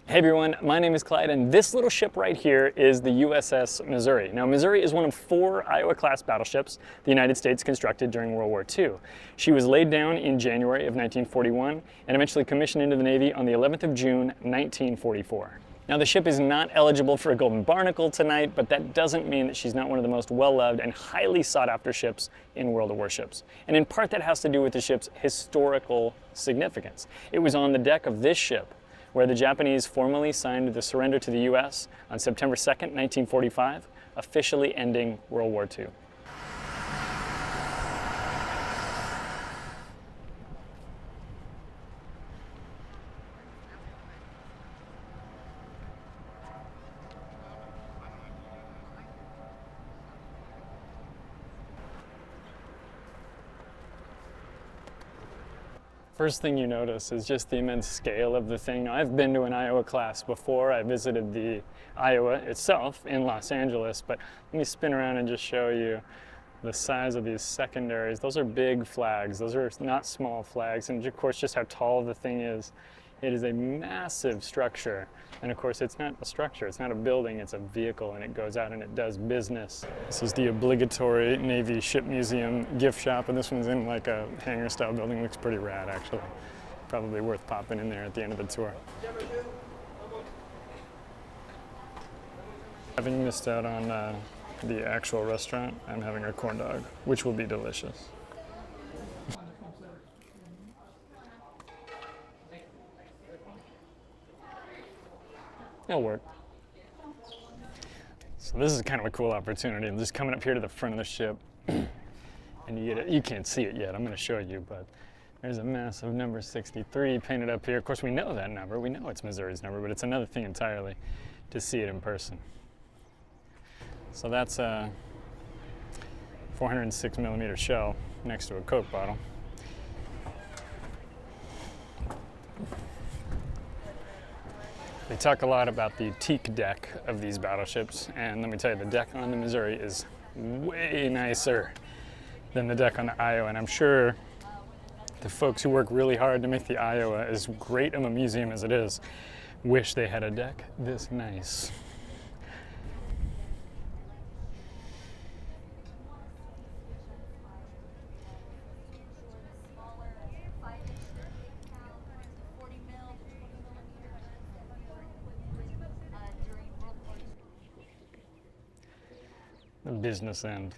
Hey everyone, my name is Clyde, and this little ship right here is the USS Missouri. Now, Missouri is one of 4 Iowa-class battleships the United States constructed during World War II. She was laid down in January of 1941 and eventually commissioned into the Navy on the 11th of June, 1944. Now, the ship is not eligible for a Golden Barnacle tonight, but that doesn't mean that she's not one of the most well-loved and highly sought-after ships in World of Warships. And in part, that has to do with the ship's historical significance. It was on the deck of this ship where the Japanese formally signed the surrender to the US on September 2nd, 1945, officially ending World War II. First thing you notice is just the immense scale of the thing. Now, I've been to an Iowa class before. I visited the Iowa itself in Los Angeles, but let me spin around and just show you the size of these secondaries. Those are big flags. Those are not small flags. And of course, just how tall the thing is. It is a massive structure. And of course, it's not a structure, it's not a building, it's a vehicle, and it goes out and it does business. This is the obligatory Navy Ship Museum gift shop, and this one's in like a hangar style building. Looks pretty rad, actually. Probably worth popping in there at the end of the tour. Having missed out on the actual restaurant, I'm having a corn dog, which will be delicious. It'll work. So this is kind of a cool opportunity. I'm just coming up here to the front of the ship, and you can't see it yet. I'm going to show you, but there's a massive number 63 painted up here. Of course, we know that number. We know it's Missouri's number, but it's another thing entirely to see it in person. So that's a 406 millimeter shell next to a Coke bottle. They talk a lot about the teak deck of these battleships, and let me tell you, the deck on the Missouri is way nicer than the deck on the Iowa, and I'm sure the folks who work really hard to make the Iowa as great of a museum as it is wish they had a deck this nice. The business end.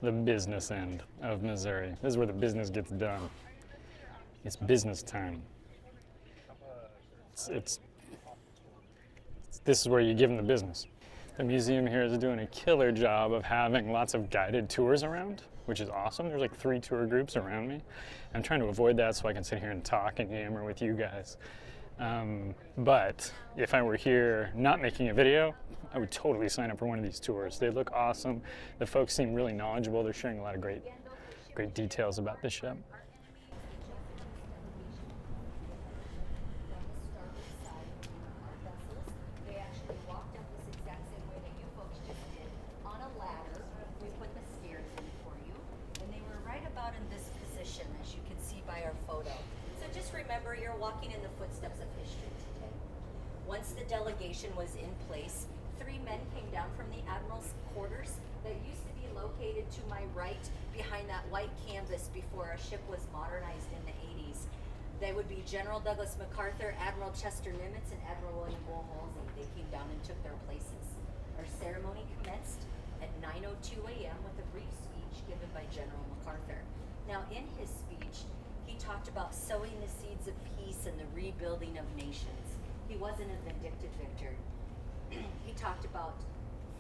The business end of Missouri. This is where the business gets done. It's business time. This is where you give them the business. The museum here is doing a killer job of having lots of guided tours around, which is awesome. There's like 3 tour groups around me. I'm trying to avoid that so I can sit here and talk and yammer with you guys. But if I were here not making a video, I would totally sign up for one of these tours. They look awesome. The folks seem really knowledgeable. They're sharing a lot of great details about the ship. Remember, you're walking in the footsteps of history today. Once the delegation was in place, 3 men came down from the Admiral's quarters that used to be located to my right behind that white canvas before our ship was modernized in the 80s. They would be General Douglas MacArthur, Admiral Chester Nimitz, and Admiral William Wolseley. They came down and took their places. Our ceremony commenced at 9:02 a.m. with a brief speech given by General MacArthur. Now, in his speech, he talked about sowing the seeds of peace and the rebuilding of nations. He wasn't a vindictive victor. He talked about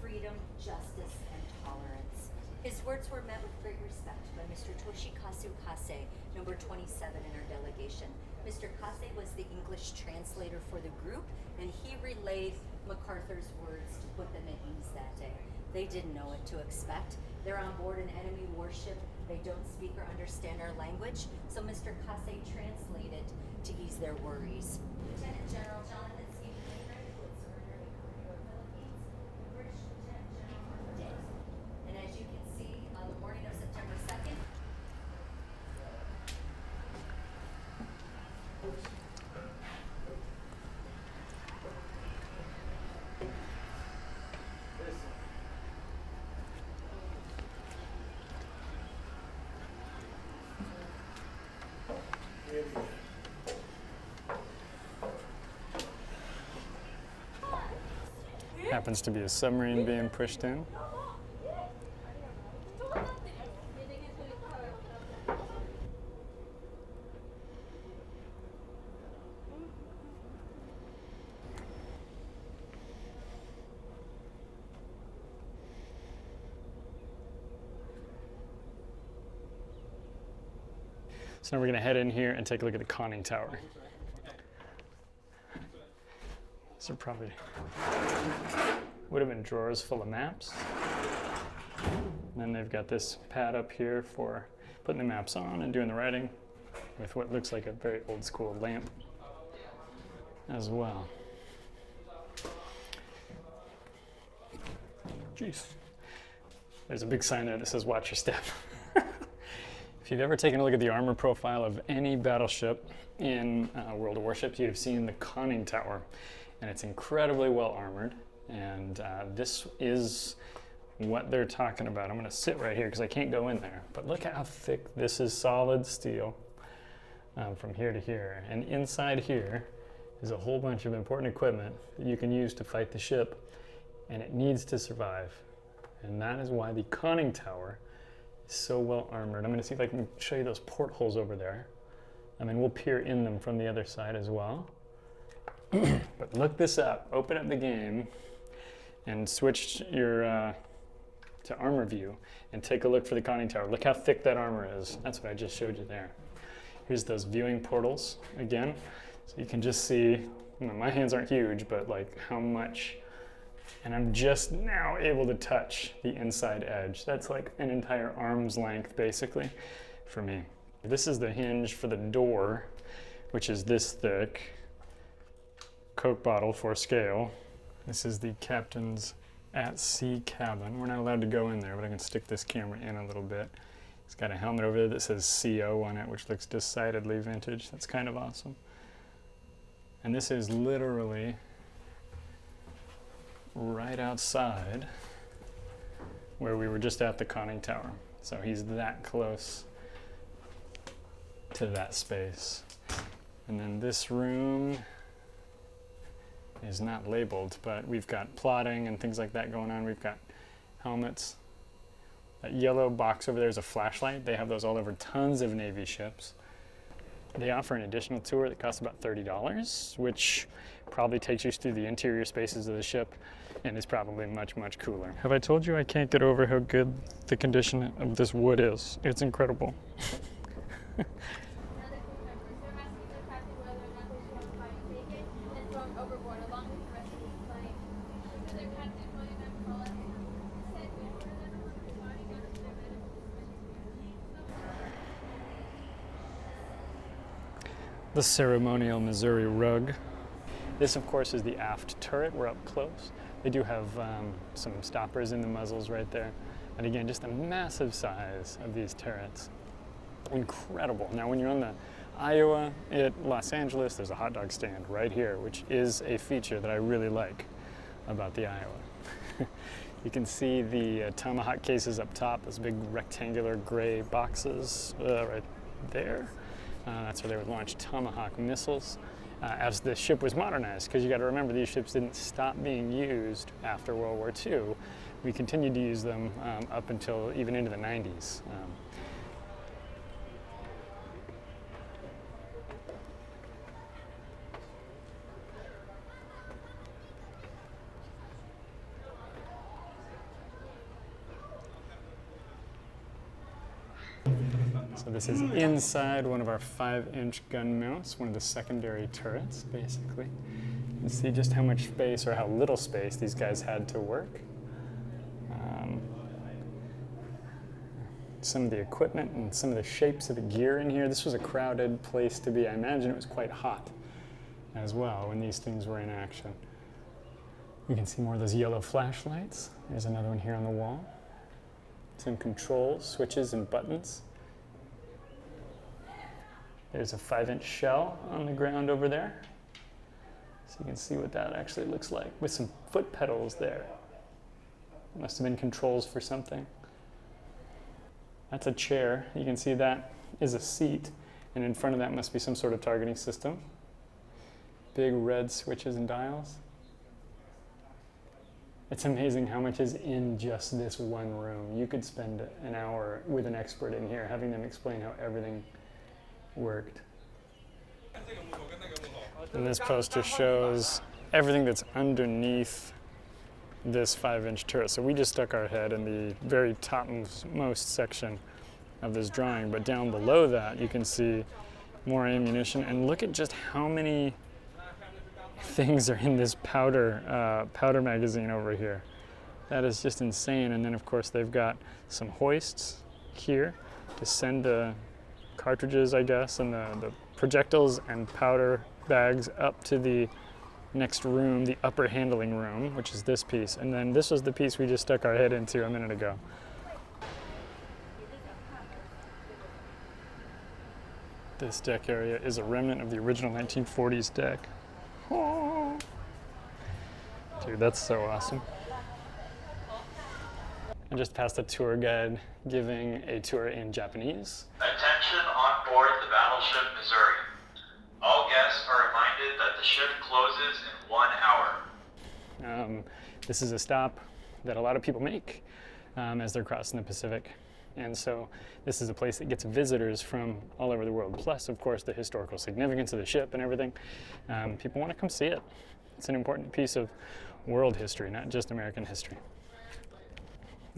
freedom, justice, and tolerance. His words were met with great respect by Mr. Toshikazu Kase, number 27 in our delegation. Mr. Kase was the English translator for the group, and he relayed MacArthur's words to put them at ease that day. They didn't know what to expect. They're on board an enemy warship. They don't speak or understand our language, so Mr. Kase translated to ease their worries. Lieutenant General Jonathan Stephen Mayford, who had surrendered in Korea or Philippines, the British Lieutenant General Arthur Day. And as you can see, on the morning of September 2nd, Happens to be a submarine being pushed in. So now we're going to head in here and take a look at the conning tower. These are probably would have been drawers full of maps. And then they've got this pad up here for putting the maps on and doing the writing with what looks like a very old school lamp as well. Jeez. There's a big sign there that says watch your step. If you've ever taken a look at the armor profile of any battleship in World of Warships, you'd have seen the conning tower. And it's incredibly well armored. And this is what they're talking about. I'm going to sit right here because I can't go in there. But look at how thick this is, solid steel from here to here. And inside here is a whole bunch of important equipment that you can use to fight the ship. And it needs to survive. And that is why the conning tower is so well armored. I'm going to see if I can show you those portholes over there. I mean, we'll peer in them from the other side as well. But look this up. Open up the game and switch your to armor view and take a look for the conning tower. Look how thick that armor is. That's what I just showed you there. Here's those viewing portals again. So you can just see, you know, my hands aren't huge, but like how much. And I'm just now able to touch the inside edge. That's like an entire arm's length, basically, for me. This is the hinge for the door, which is this thick. Coke bottle for scale. This is the captain's at-sea cabin. We're not allowed to go in there, but I can stick this camera in a little bit. It's got a helmet over there that says CO on it, which looks decidedly vintage. That's kind of awesome. And this is literally right outside where we were just at the conning tower. So he's that close to that space. And then this room is not labeled, but we've got plotting and things like that going on. We've got helmets. That yellow box over there is a flashlight. They have those all over tons of Navy ships. They offer an additional tour that costs about $30, which probably takes you through the interior spaces of the ship and is probably much, much cooler. Have I told you I can't get over how good the condition of this wood is? It's incredible. The ceremonial Missouri rug. This, of course, is the aft turret. We're up close. They do have some stoppers in the muzzles right there. And again, just the massive size of these turrets. Incredible. Now, when you're on the Iowa at Los Angeles, there's a hot dog stand right here, which is a feature that I really like about the Iowa. You can see the Tomahawk cases up top, those big rectangular gray boxes right there. That's where they would launch Tomahawk missiles as the ship was modernized, because you got to remember these ships didn't stop being used after World War II. We continued to use them up until even into the 90s. So this is inside one of our 5-inch gun mounts, one of the secondary turrets, basically. You can see just how much space, or how little space, these guys had to work. Some of the equipment and some of the shapes of the gear in here. This was a crowded place to be. I imagine it was quite hot as well when these things were in action. You can see more of those yellow flashlights. There's another one here on the wall. Some controls, switches, and buttons. There's a 5-inch shell on the ground over there. So you can see what that actually looks like with some foot pedals there. Must have been controls for something. That's a chair. You can see that is a seat, and in front of that must be some sort of targeting system. Big red switches and dials. It's amazing how much is in just this one room. You could spend an hour with an expert in here having them explain how everything worked. And this poster shows everything that's underneath this 5-inch turret. So we just stuck our head in the very topmost section of this drawing, but down below that you can see more ammunition, and look at just how many things are in this powder magazine over here. That is just insane. And then of course they've got some hoists here to send the cartridges, I guess, and the projectiles and powder bags up to the next room, the upper handling room, which is this piece. And then this was the piece we just stuck our head into a minute ago. This deck area is a remnant of the original 1940s deck. Oh. Dude, that's so awesome. I just passed a tour guide giving a tour in Japanese. Attention on board the battleship Missouri. All guests are reminded that the ship closes in 1 hour. This is a stop that a lot of people make as they're crossing the Pacific. And so this is a place that gets visitors from all over the world. Plus, of course, the historical significance of the ship and everything. People want to come see it. It's an important piece of world history, not just American history.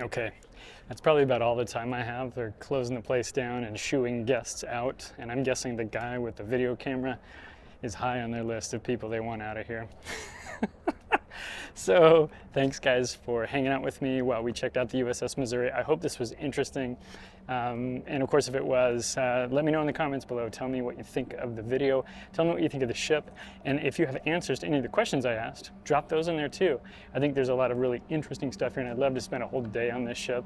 Okay, that's probably about all the time I have. They're closing the place down and shooing guests out. And I'm guessing the guy with the video camera is high on their list of people they want out of here. So thanks guys for hanging out with me while we checked out the USS Missouri. I hope this was interesting. And of course, if it was, let me know in the comments below. Tell me what you think of the video. Tell me what you think of the ship. And if you have answers to any of the questions I asked, drop those in there too. I think there's a lot of really interesting stuff here, and I'd love to spend a whole day on this ship,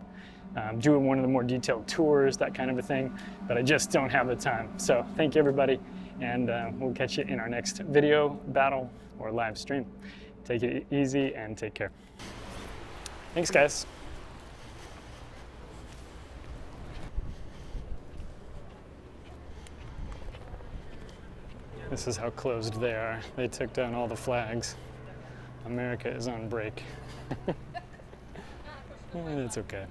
doing one of the more detailed tours, that kind of a thing, but I just don't have the time. So thank you everybody, and we'll catch you in our next video, battle, or live stream. Take it easy and take care. Thanks, guys. This is how closed they are. They took down all the flags. America is on break. It's okay.